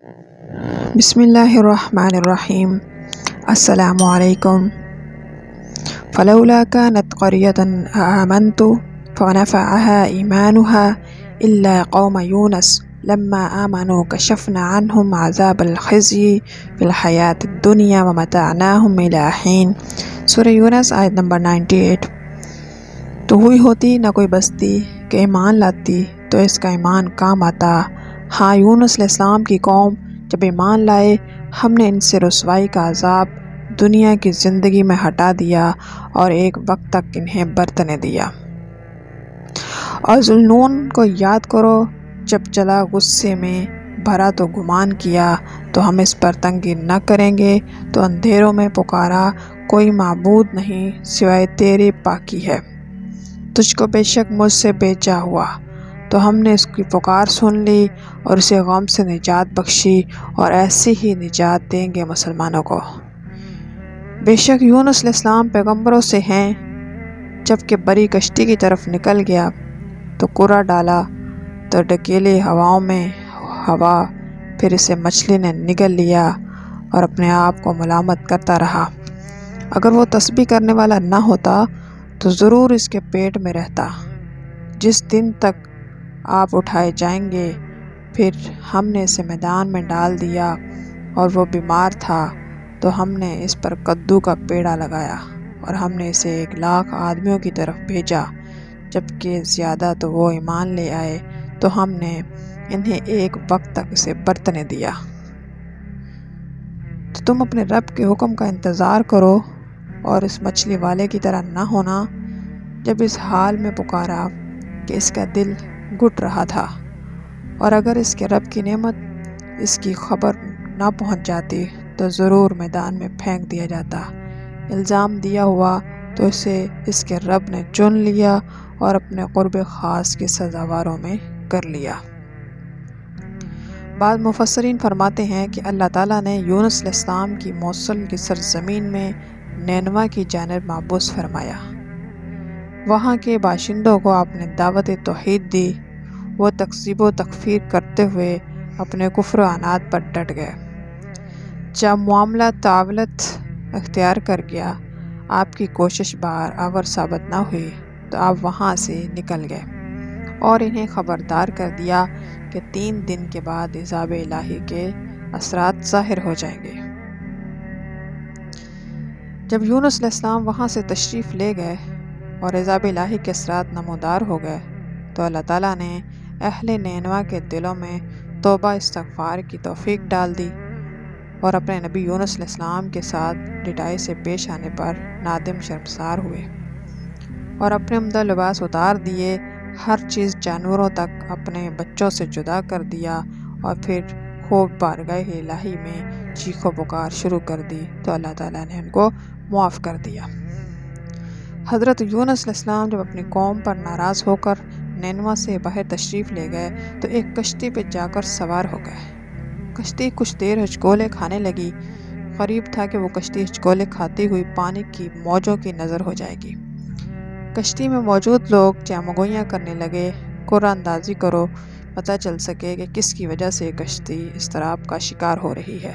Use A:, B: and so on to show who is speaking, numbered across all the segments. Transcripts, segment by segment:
A: بسم اللہ الرحمن الرحیم۔ السلام علیکم۔ فلولا كانت قرية آمنت فنفعها إيمانها إلا قوم يونس لما آمنوا كشفنا عنهم عذاب الخزي في الحياة الدنيا ومتعناهم إلى حين۔ سورہ یونس آیت نمبر 98۔ تو ہوئی ہوتی نہ کوئی بستی کہ ایمان لاتی تو اس کا ایمان کام آتا۔ ہاں، یونس علیہ السلام کی قوم جب ایمان لائے ہم نے ان سے رسوائی کا عذاب دنیا کی زندگی میں ہٹا دیا اور ایک وقت تک انہیں برتنے دیا۔ اور ذوالنون کو یاد کرو جب چلا غصے میں بھرا تو گمان کیا تو ہم اس پر تنگی نہ کریں گے، تو اندھیروں میں پکارا کوئی معبود نہیں سوائے تیرے پاکی ہے، تجھ کو بے شک مجھ سے بیچا ہوا۔ تو ہم نے اس کی پکار سن لی اور اسے غم سے نجات بخشی، اور ایسی ہی نجات دیں گے مسلمانوں کو۔ بے شک یونس علیہ السلام پیغمبروں سے ہیں۔ جب کہ بڑی کشتی کی طرف نکل گیا تو کرہ ڈالا تو ڈکیلے ہواؤں میں ہوا، پھر اسے مچھلی نے نگل لیا اور اپنے آپ کو ملامت کرتا رہا۔ اگر وہ تسبیح کرنے والا نہ ہوتا تو ضرور اس کے پیٹ میں رہتا۔ جس دن تک آپ اٹھائے جائیں گے پھر ہم نے اسے میدان میں ڈال دیا، اور وہ بیمار تھا تو ہم نے اس پر کدو کا پیڑا لگایا، اور ہم نے اسے 1,00,000 آدمیوں کی طرف بھیجا، جبکہ زیادہ تو وہ ایمان لے آئے تو ہم نے انہیں ایک وقت تک اسے برتنے دیا۔ تو تم اپنے رب کے حکم کا انتظار کرو اور اس مچھلی والے کی طرح نہ ہونا جب اس حال میں پکارا کہ اس کا دل گھٹ رہا تھا، اور اگر اس کے رب کی نعمت اس کی خبر نہ پہنچ جاتی تو ضرور میدان میں پھینک دیا جاتا۔ الزام دیا ہوا تو اسے اس کے رب نے چن لیا اور اپنے قرب خاص کی سزاواروں میں کر لیا۔ بعض مفسرین فرماتے ہیں کہ اللہ تعالیٰ نے یونس علیہ السلام کی موصل کی سرزمین میں نینوا کی جانب مبعوث فرمایا۔ وہاں کے باشندوں کو آپ نے دعوت توحید دی۔ وہ تکذیب و تکفیر کرتے ہوئے اپنے کفر و عناد پر ڈٹ گئے۔ جب معاملہ تعویلت اختیار کر گیا، آپ کی کوشش آور ثابت نہ ہوئی تو آپ وہاں سے نکل گئے اور انہیں خبردار کر دیا کہ 3 دن کے بعد عذاب الہی کے اثرات ظاہر ہو جائیں گے۔ جب یونس علیہ السلام وہاں سے تشریف لے گئے اور عذاب الہی کے اثرات نمودار ہو گئے تو اللہ تعالیٰ نے اہل نینوا کے دلوں میں توبہ استغفار کی توفیق ڈال دی، اور اپنے نبی یونس علیہ السلام کے ساتھ ڈٹائی سے پیش آنے پر نادم شرمسار ہوئے اور اپنے عمدہ لباس اتار دیے، ہر چیز جانوروں تک اپنے بچوں سے جدا کر دیا، اور پھر خوب بارگاہ الہی میں چیخ و پکار شروع کر دی تو اللہ تعالیٰ نے ان کو معاف کر دیا۔ حضرت یونس علیہ السلام جب اپنی قوم پر ناراض ہو کر نینوا سے باہر تشریف لے گئے تو ایک کشتی پہ جا کر سوار ہو گئے۔ کشتی کچھ دیر ہچکولے کھانے لگی۔ قریب تھا کہ وہ کشتی ہچکولے کھاتی ہوئی پانی کی موجوں کی نظر ہو جائے گی۔ کشتی میں موجود لوگ چمگوئیاں کرنے لگے، قرہ اندازی کرو، پتہ چل سکے کہ کس کی وجہ سے کشتی اضطراب کا شکار ہو رہی ہے۔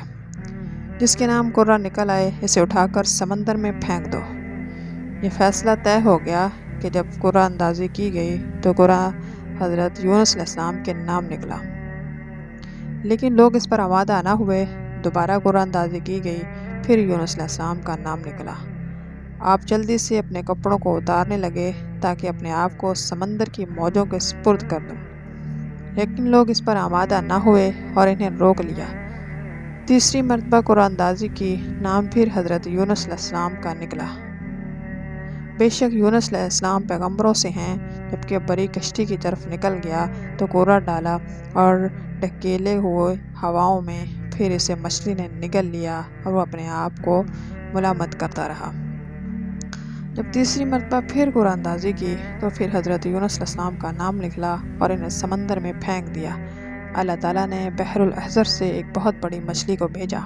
A: جس کے نام قرہ نکل آئے اسے اٹھا کر سمندر میں پھینک دو۔ یہ فیصلہ طے ہو گیا کہ جب قرہ اندازی کی گئی تو قرہ حضرت یونس علیہ السلام کے نام نکلا، لیکن لوگ اس پر آمادہ نہ ہوئے۔ دوبارہ قرہ اندازی کی گئی، پھر یونس علیہ السلام کا نام نکلا۔ آپ جلدی سے اپنے کپڑوں کو اتارنے لگے تاکہ اپنے آپ کو سمندر کی موجوں کے سپرد کر دیں، لیکن لوگ اس پر آمادہ نہ ہوئے اور انہیں روک لیا۔ تیسری مرتبہ قرہ اندازی کی، نام پھر حضرت یونس علیہ السلام کا نکلا۔ بے شک یونس علیہ السلام پیغمبروں سے ہیں۔ جبکہ بڑی کشتی کی طرف نکل گیا تو کرہ ڈالا اور ڈھکیلے ہوئے ہواؤں میں، پھر اسے مچھلی نے نگل لیا اور وہ اپنے آپ کو ملامت کرتا رہا۔ جب تیسری مرتبہ پھر قرہ اندازی کی تو پھر حضرت یونس علیہ السلام کا نام نکلا اور انہیں سمندر میں پھینک دیا۔ اللہ تعالیٰ نے بحر الاحزر سے ایک بہت بڑی مچھلی کو بھیجا،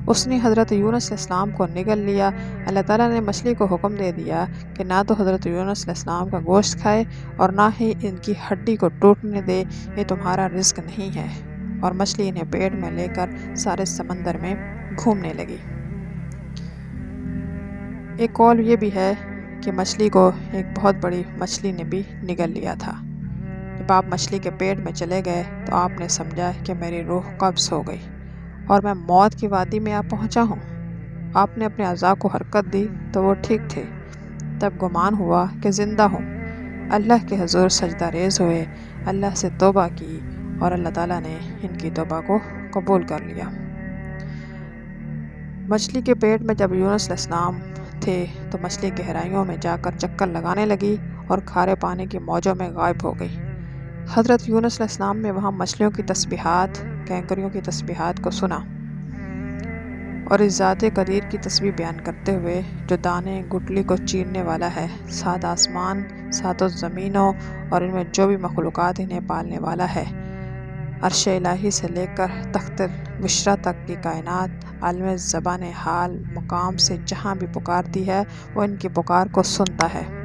A: اس نے حضرت یونس علیہ السلام کو نگل لیا۔ اللہ تعالیٰ نے مچھلی کو حکم دے دیا کہ نہ تو حضرت یونس علیہ السلام کا گوشت کھائے اور نہ ہی ان کی ہڈی کو ٹوٹنے دے، یہ تمہارا رزق نہیں ہے۔ اور مچھلی انہیں پیٹ میں لے کر سارے سمندر میں گھومنے لگی۔ ایک قول یہ بھی ہے کہ مچھلی کو ایک بہت بڑی مچھلی نے بھی نگل لیا تھا۔ جب آپ مچھلی کے پیٹ میں چلے گئے تو آپ نے سمجھا کہ میری روح قبض ہو گئی اور میں موت کی وادی میں پہنچا ہوں۔ آپ نے اپنے اعضاء کو حرکت دی تو وہ ٹھیک تھے، تب گمان ہوا کہ زندہ ہوں۔ اللہ کے حضور سجدہ ریز ہوئے، اللہ سے توبہ کی اور اللہ تعالیٰ نے ان کی توبہ کو قبول کر لیا۔ مچھلی کے پیٹ میں جب یونس علیہ السلام تھے تو مچھلی گہرائیوں میں جا کر چکر لگانے لگی اور کھارے پانی کی موجوں میں غائب ہو گئی۔ حضرت یونس علیہ السلام نے وہاں مچھلیوں کی تسبیحات، کینکریوں کی تسبیحات کو سنا اور اس ذات قدیر کی تسبیح بیان کرتے ہوئے جو دانے گٹلی کو چیرنے والا ہے، سات آسمان، ساتوں زمینوں اور ان میں جو بھی مخلوقات انہیں پالنے والا ہے، عرش الہی سے لے کر تخت بشرا تک کی کائنات، عالم زبان حال مقام سے جہاں بھی پکارتی ہے وہ ان کی پکار کو سنتا ہے۔